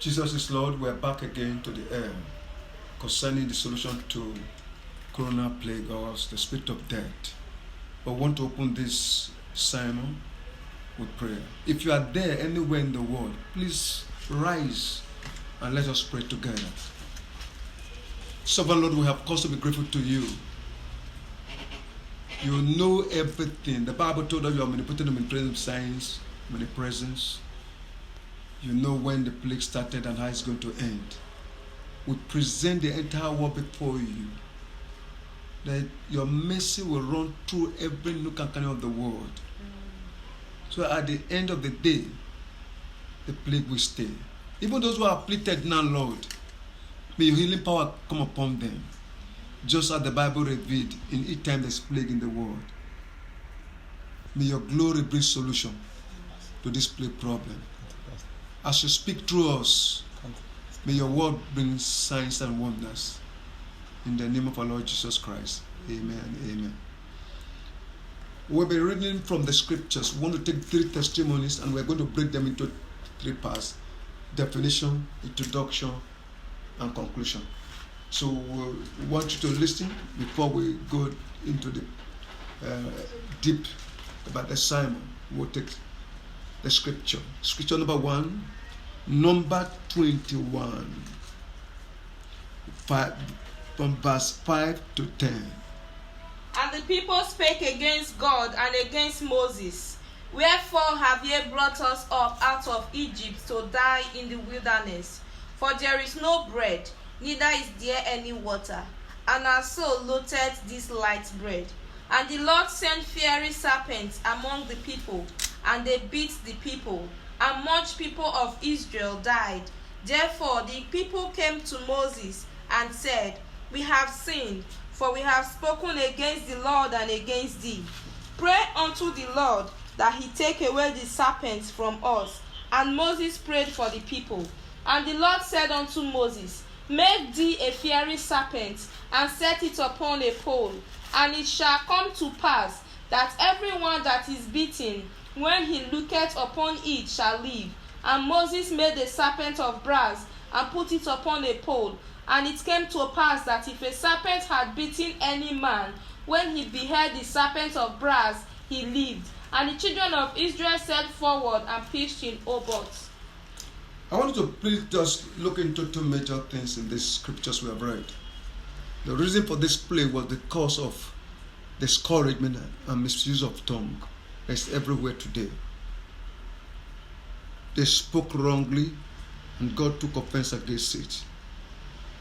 Jesus is Lord. We're back again to the air concerning the solution to corona plague or the spirit of death. But I want to open this sermon with prayer. If you are there anywhere in the world, please rise and let us pray together. Sovereign Lord, we have cause to be grateful to you. You know everything. The Bible told us you are omnipotent, omnipresent science, omnipresence. You know when the plague started and how it's going to end. We present the entire world before you. That your mercy will run through every nook and cranny of the world. So at the end of the day, the plague will stay. Even those who are afflicted now, Lord, may your healing power come upon them. Just as the Bible revealed, in each time there's plague in the world. May your glory bring solution to this plague problem. As you speak through us, may your word bring signs and wonders. In the name of our Lord Jesus Christ. Amen. Amen. We'll be reading from the scriptures. We want to take 3 testimonies and we're going to break them into 3 parts. Definition, introduction, and conclusion. So we want you to listen before we go into the deep about the sermon. We'll take the scripture. Scripture number 1, number 21, from verse 5 to 10. And the people spake against God and against Moses. Wherefore have ye brought us up out of Egypt to die in the wilderness? For there is no bread, neither is there any water. And our soul loathed this light bread. And the Lord sent fiery serpents among the people, and they beat the people, and much people of Israel died. Therefore the people came to Moses and said, We have sinned, for we have spoken against the Lord and against thee. Pray unto the Lord that he take away the serpents from us. And Moses prayed for the people. And the Lord said unto Moses, Make thee a fiery serpent, and set it upon a pole. And it shall come to pass that everyone that is beaten, when he looketh upon it, shall live. And Moses made a serpent of brass, and put it upon a pole. And it came to pass that if a serpent had bitten any man, when he beheld the serpent of brass, he lived. And the children of Israel set forward and pitched in Oboth. I want you to please just look into 2 major things in these scriptures we have read. The reason for this plague was the cause of discouragement and misuse of tongue. It's everywhere today. They spoke wrongly, and God took offense against it.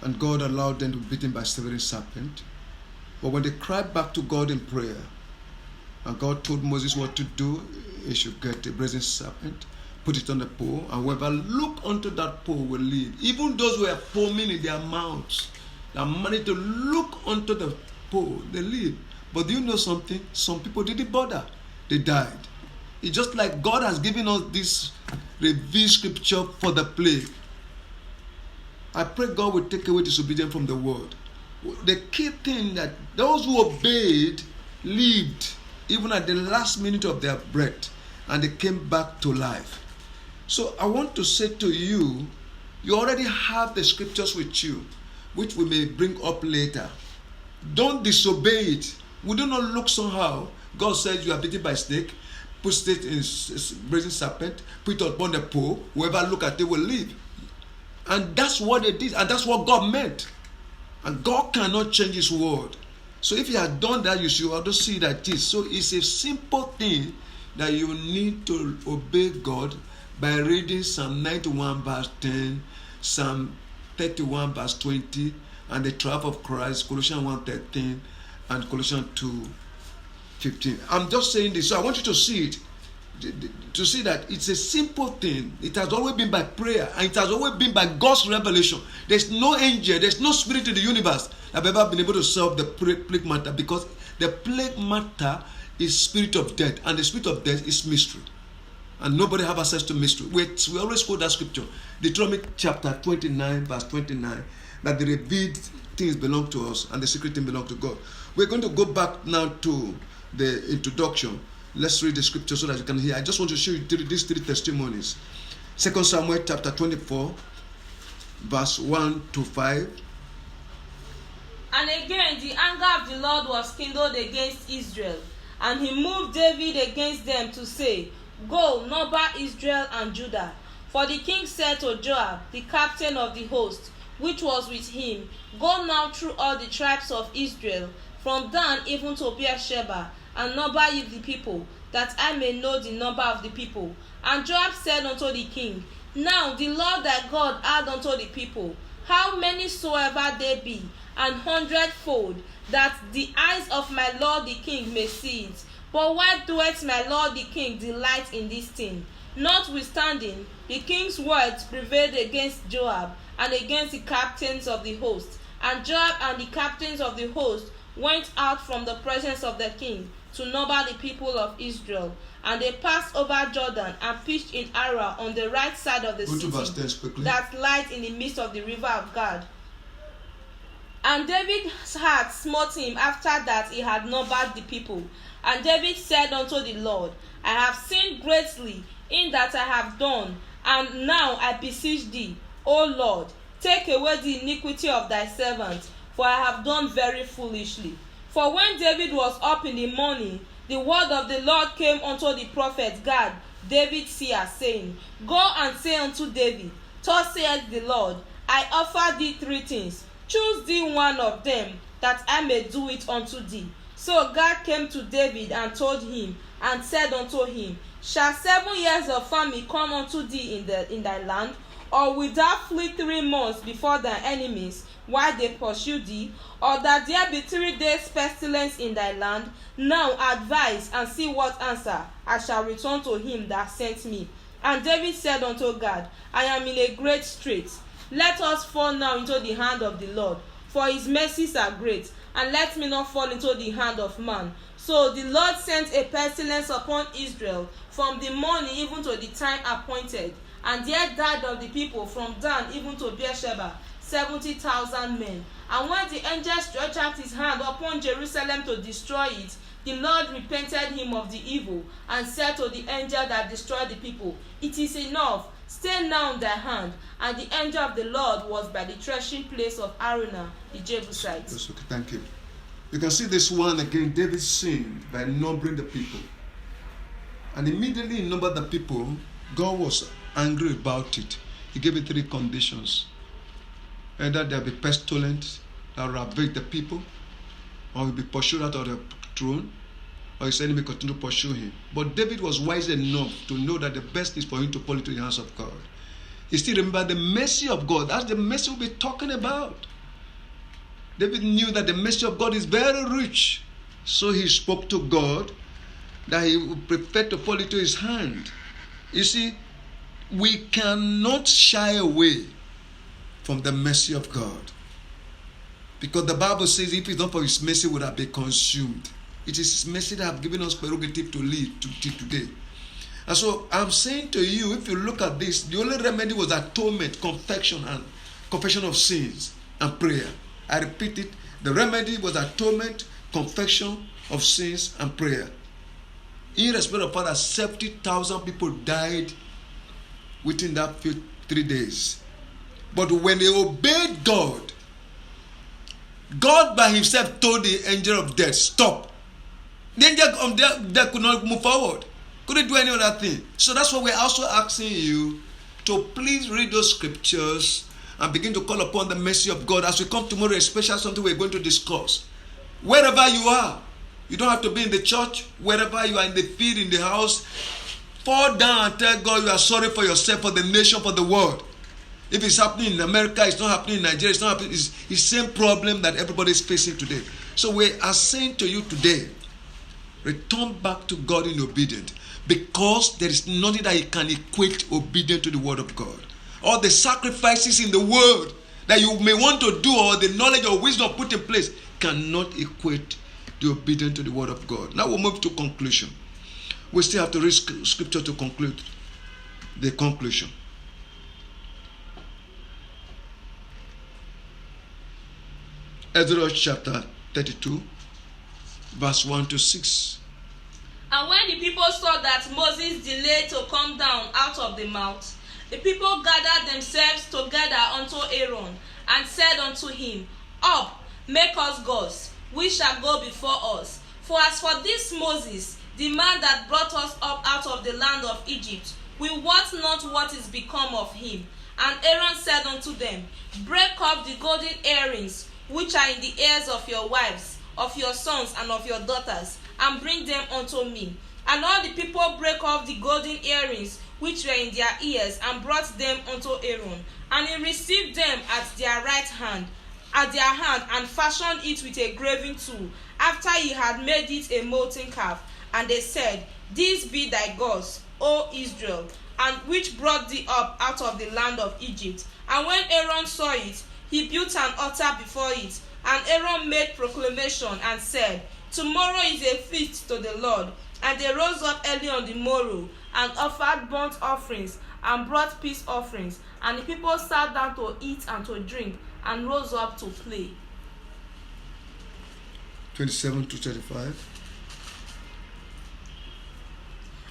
And God allowed them to be bitten by a severing serpent. But when they cried back to God in prayer, and God told Moses what to do, he should get a brazen serpent, put it on the pole, and whoever look unto that pole will live. Even those who are foaming in their mouths, they managed to look unto the pole, they live. But do you know something? Some people didn't bother. They died. It's just like God has given us this revealed scripture for the plague. I pray God will take away disobedience from the world. The key thing that those who obeyed lived even at the last minute of their breath, and they came back to life. So I want to say to you, you already have the scriptures with you, which we may bring up later. Don't disobey it. We do not look somehow. God says you are bitten by a snake, put it in a brazen serpent, put it upon the pole, whoever look at it will live. And that's what they did, and that's what God meant. And God cannot change his word. So if he had done that, you should also see that it is. So it's a simple thing that you need to obey God by reading Psalm 91 verse 10, Psalm 31 verse 20, and the triumph of Christ, Colossians 1:13, and Colossians 2:15. I'm just saying this, so I want you to see it. To see that it's a simple thing. It has always been by prayer, and it has always been by God's revelation. There's no angel, there's no spirit in the universe that have ever been able to solve the plague matter, because the plague matter is spirit of death, and the spirit of death is mystery, and nobody have access to mystery. We always quote that scripture, Deuteronomy chapter 29 verse 29, that the revealed things belong to us and the secret things belong to God. We're going to go back now to the introduction. Let's read the scripture so that you can hear. I just want to show you these 3 testimonies. 2 Samuel chapter 24, verse 1 to 5. And again the anger of the Lord was kindled against Israel, and he moved David against them to say, Go, number Israel and Judah. For the king said to Joab, the captain of the host, which was with him, Go now through all the tribes of Israel, from Dan even to Beersheba, and number ye the people, that I may know the number of the people. And Joab said unto the king, Now the Lord thy God add unto the people, how many soever they be, an 100-fold, that the eyes of my lord the king may see it. But why doeth my lord the king delight in this thing? Notwithstanding, the king's words prevailed against Joab and against the captains of the host. And Joab and the captains of the host went out from the presence of the king to number the people of Israel. And they passed over Jordan and pitched in Arah on the right side of the Go to verse 10 city quickly. that lies in the midst of the river of Gad. And David's heart smote him after that he had numbered the people. And David said unto the Lord, I have sinned greatly in that I have done, and now I beseech thee, O Lord, take away the iniquity of thy servant, for I have done very foolishly. For when David was up in the morning, the word of the Lord came unto the prophet Gad, David's seer, saying, Go and say unto David, Thus saith the Lord, I offer thee 3 things. Choose thee one of them, that I may do it unto thee. So God came to David and told him, and said unto him, Shall 7 years of famine come unto thee in thy land? Or wilt thou flee 3 months before thy enemies, while they pursue thee? Or that there be 3 days pestilence in thy land? Now advise, and see what answer I shall return to him that sent me. And David said unto God, I am in a great strait. Let us fall now into the hand of the Lord, for his mercies are great, and let me not fall into the hand of man. So the Lord sent a pestilence upon Israel from the morning even to the time appointed, and there died of the people from Dan even to Beersheba 70,000 men. And when the angel stretched out his hand upon Jerusalem to destroy it, the Lord repented him of the evil, and said to the angel that destroyed the people, It is enough, stay now in thy hand. And the angel of the Lord was by the threshing place of Araunah the Jebusite. Yes, okay, thank you. You can see this one again. David sinned by numbering the people. And immediately he numbered the people. God was angry about it. He gave it 3 conditions. Either there will be pestilence that will ravage the people, or he will be pursued out of the throne, or his enemy continue to pursue him. But David was wise enough to know that the best is for him to fall into the hands of God. He still remembered the mercy of God. That's the mercy we'll be talking about. David knew that the mercy of God is very rich. So he spoke to God that he would prefer to fall into his hand. You see, we cannot shy away from the mercy of God. Because the Bible says if it's not for his mercy, we would have been consumed. It is his mercy that have given us prerogative to live today. And so I'm saying to you, if you look at this, the only remedy was atonement, confession of sins, and prayer. I repeat it, the remedy was atonement, confession of sins, and prayer. In respect of Father, 70,000 people died within that 3 days. But when they obeyed God, God by himself told the angel of death, stop. The angel of death could not move forward. Couldn't do any other thing. So that's why we're also asking you to please read those scriptures and begin to call upon the mercy of God. As we come tomorrow, especially something we're going to discuss. Wherever you are, you don't have to be in the church. Wherever you are, in the field, in the house, fall down and tell God you are sorry for yourself, for the nation, for the world. If it's happening in America, it's not happening in Nigeria, it's not happening. It's the same problem that everybody is facing today. So we are saying to you today, return back to God in obedience. Because there is nothing that you can equate obedience to the word of God. All the sacrifices in the world that you may want to do, or the knowledge or wisdom put in place, cannot equate the obedience to the word of God. Now we'll move to conclusion. We still have to read scripture to conclude the conclusion. Exodus chapter 32, verse 1 to 6. And when the people saw that Moses delayed to come down out of the mount, The people gathered themselves together unto Aaron, and said unto him, Up, make us gods, which shall go before us. For as for this Moses, the man that brought us up out of the land of Egypt, we wot not what is become of him. And Aaron said unto them, Break up the golden earrings which are in the ears of your wives, of your sons, and of your daughters, and bring them unto me. And all the people brake off the golden earrings which were in their ears, and brought them unto Aaron. And he received them at their hand, and fashioned it with a graving tool, after he had made it a molten calf. And they said, These be thy gods, O Israel, and which brought thee up out of the land of Egypt. And when Aaron saw it, he built an altar before it. And Aaron made proclamation and said, Tomorrow is a feast to the Lord. And they rose up early on the morrow, and offered burnt offerings, and brought peace offerings. And the people sat down to eat and to drink, and rose up to play. 27 to 35.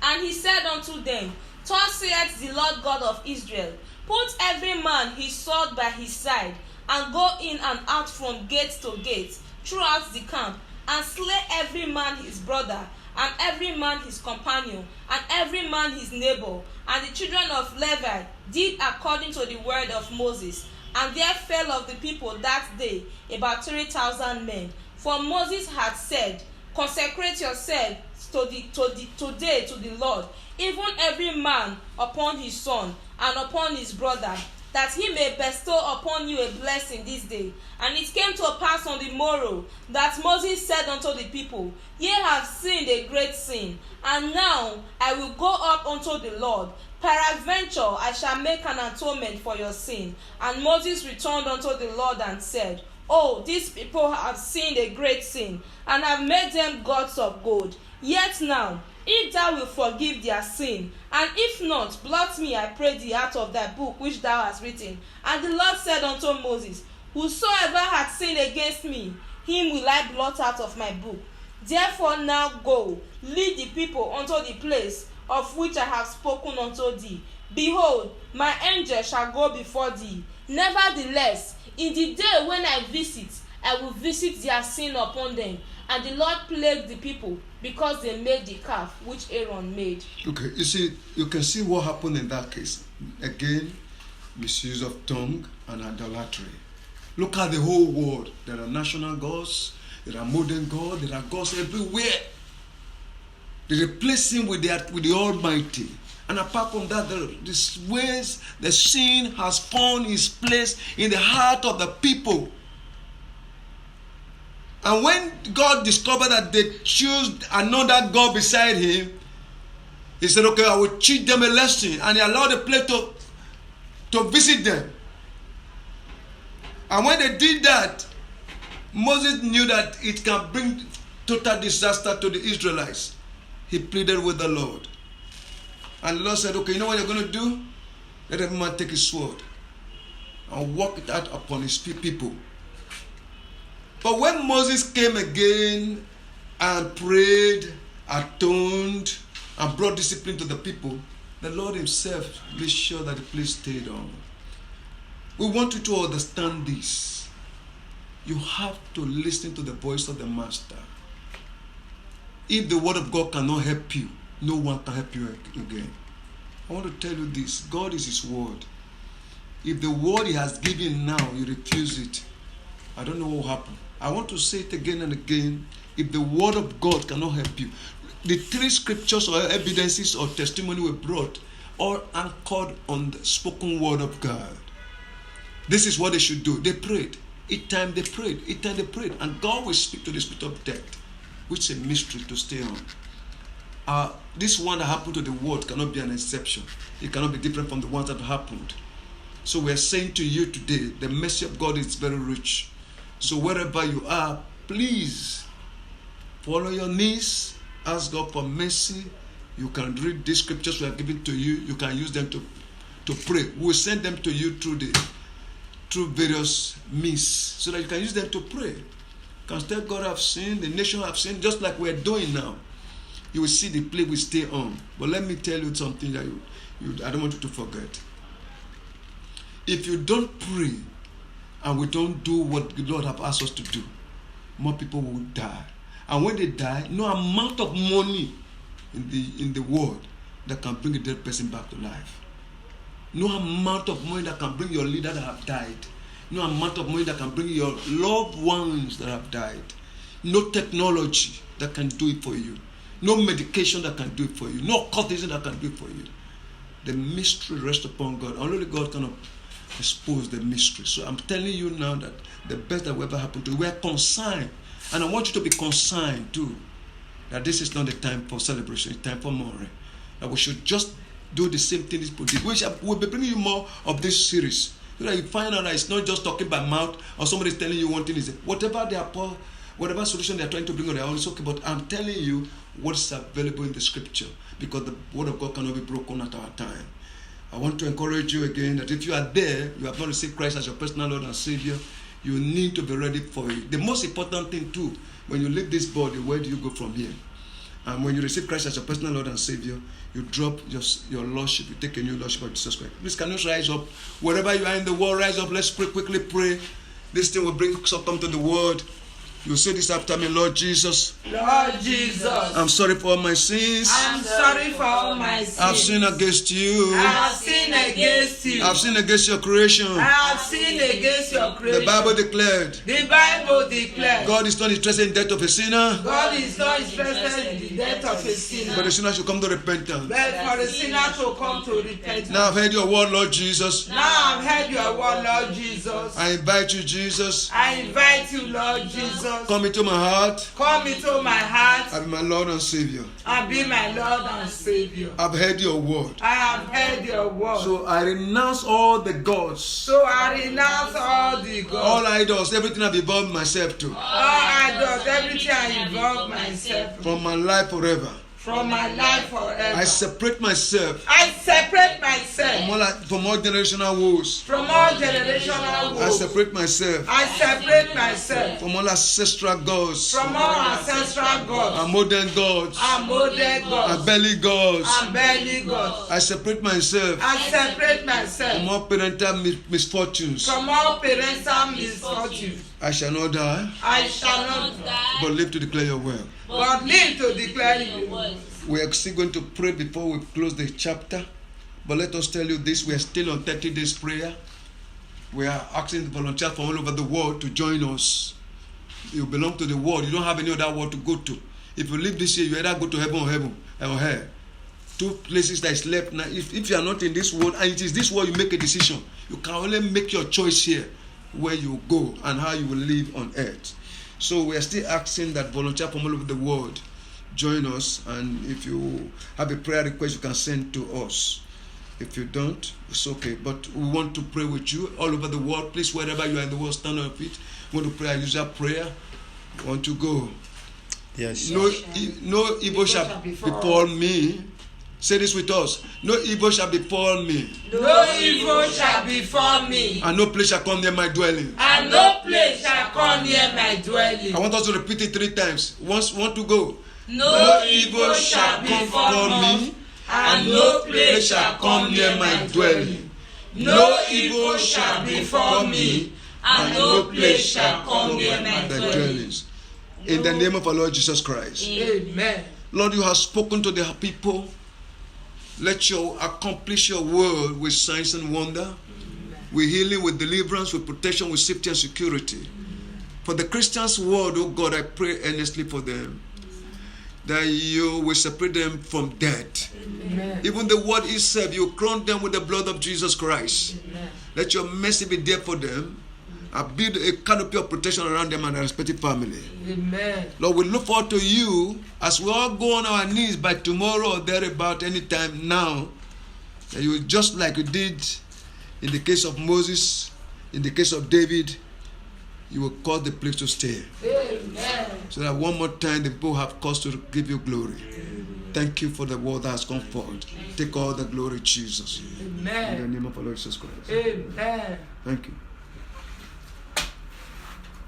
And he said unto them, Thus saith the Lord God of Israel, Put every man his sword by his side, and go in and out from gate to gate throughout the camp, and slay every man his brother, and every man his companion, and every man his neighbor. And the children of Levi did according to the word of Moses. And there fell of the people that day about 3,000 men. For Moses had said, Consecrate yourselves today to the Lord, even every man upon his son and upon his brother, that he may bestow upon you a blessing this day. And it came to pass on the morrow that Moses said unto the people, Ye have sinned a great sin, and now I will go up unto the Lord. Peradventure I shall make an atonement for your sin. And Moses returned unto the Lord and said, Oh, these people have sinned a great sin, and have made them gods of gold. Yet now, if thou wilt forgive their sin, and if not, blot me, I pray thee, out of thy book which thou hast written. And the Lord said unto Moses, Whosoever hath sinned against me, him will I blot out of my book. Therefore now go, lead the people unto the place of which I have spoken unto thee. Behold, my angel shall go before thee. Nevertheless, in the day when I visit, I will visit their sin upon them. And the Lord plagued the people, because they made the calf which Aaron made. Okay, you can see what happened in that case. Again, misuse of tongue and idolatry. Look at the whole world. There are national gods, there are modern gods, there are gods everywhere. They replace him with the Almighty. And apart from that, the sin has found its place in the heart of the people. And when God discovered that they chose another God beside him, he said, okay, I will teach them a lesson. And he allowed the plague to visit them. And when they did that, Moses knew that it can bring total disaster to the Israelites. He pleaded with the Lord. And the Lord said, okay, you know what you're going to do? Let every man take his sword and walk it out upon his people. But when Moses came again and prayed, atoned, and brought discipline to the people, the Lord himself made sure that the place stayed on. We want you to understand this. You have to listen to the voice of the Master. If the word of God cannot help you, no one can help you again. I want to tell you this. God is his word. If the word he has given now, you refuse it, I don't know what will happen. I want to say it again and again. If the word of God cannot help you, the three scriptures or evidences or testimony were brought, all anchored on the spoken word of God. This is what they should do. They prayed. Each time they prayed. Each time they prayed. And God will speak to the spirit of death, which is a mystery to stay on. This one that happened to the world cannot be an exception. It cannot be different from the ones that happened. So we are saying to you today, the mercy of God is very rich. So wherever you are, please follow your knees, ask God for mercy. You can read these scriptures we are giving to you. You can use them to pray. We will send them to you through various means, so that you can use them to pray. You can tell God, I've sinned, the nation have sinned, just like we're doing now. You will see the plague will stay on. But let me tell you something that I don't want you to forget. if you don't pray and we don't do what the Lord have asked us to do, more people will die. And when they die, no amount of money in the world that can bring a dead person back to life. No amount of money that can bring your leader that have died. No amount of money that can bring your loved ones that have died. No technology that can do it for you. No medication that can do it for you. No occultism that can do it for you. The mystery rests upon God. Only God can expose the mystery. So I'm telling you now that the best that will ever happen to you, we are consigned. And I want you to be consigned too. That this is not the time for celebration, it's time for mourning. That we should just do the same thing this people did. We'll be bringing you more of this series. So that you find out that it's not just talking by mouth or somebody's telling you one thing. Is whatever solution they're trying to bring on their own is okay. But I'm telling you what's available in the scripture. Because the word of God cannot be broken at our time. I want to encourage you again that if you are there, you have not received Christ as your personal Lord and Savior, you need to be ready for it. The most important thing too, when you leave this body, where do you go from here? And when you receive Christ as your personal Lord and Savior, you drop your lordship, you take a new lordship of Jesus Christ. Please, can you rise up? Wherever you are in the world, rise up. Let's pray, quickly pray. This thing will bring something to the world. You say this after me, Lord Jesus. Lord Jesus. I'm sorry for all my sins. I'm sorry for all my sins. I've sinned against you. I have sinned against you. I've sinned against your creation. I have sinned against your creation. The Bible declared. The Bible declared. God is not interested in the death of a sinner. God is not interested in the death of a sinner. But the sinner should come to repentance. But for the sinner to come to repentance. Now I've heard your word, Lord Jesus. Now I've heard your word, Lord Jesus. I invite you, Jesus. I invite you, Lord Jesus. Come into my heart. Come into my heart. And be my Lord and Savior. And be my Lord and Savior. I've heard your word. I have heard your word. So I renounce all the gods. So I renounce all the gods. All idols, everything I've involved myself to. All idols, everything I involve myself. From my life forever. From my life forever. I separate myself. I separate myself. From all generational woes. From all generational woes. I separate myself. I separate myself. From all ancestral gods. From all ancestral gods. And modern gods. And modern gods. And belly gods. And belly gods. I separate myself. I separate myself. From all parental misfortunes. From all parental misfortunes. I shall not die. I shall not die. But live to declare your will. But live to declare your word. We are still going to pray before we close the chapter. But let us tell you this, we are still on 30 days prayer. We are asking the volunteers from all over the world to join us. You belong to the world. You don't have any other world to go to. If you live this year, you either go to heaven or hell. Two places that is left. Now, if you are not in this world, and it is this world, you make a decision. You can only make your choice here, where you go and how you will live on earth. So we are still asking that volunteers from all over the world join us, and if you have a prayer request, you can send to us. If you don't, it's okay. But we want to pray with you all over the world. Please, wherever you are in the world, stand on your feet. We want to pray a usual prayer. We want to go. Yes. No evil shall befall me. Say this with us. No evil shall befall me. No evil shall befall me. And no place shall come near my dwelling. And no place shall come near my dwelling. I want us to repeat it 3 times. Once, want to go. No evil shall befall me. And no place shall come near my dwelling. No evil shall befall me. And no place shall come near my dwelling. In the name of our Lord Jesus Christ. Amen. Lord, you have spoken to the people. Let you accomplish your word with signs and wonder, with healing, with deliverance, with protection, with safety and security. For the Christians' word, oh God, I pray earnestly for them, that you will separate them from death. Amen. Even the word itself, you crown them with the blood of Jesus Christ. Amen. Let your mercy be there for them. I build a canopy of protection around them and their respective family. Amen. Lord, we look forward to you as we all go on our knees by tomorrow or thereabout, anytime now, that you will, just like you did in the case of Moses, in the case of David, you will cause the place to stay. Amen. So that one more time the people have cause to give you glory. Thank you for the word that has come forward. Take all the glory, Jesus. Amen. In the name of our Lord Jesus Christ. Amen. Thank you.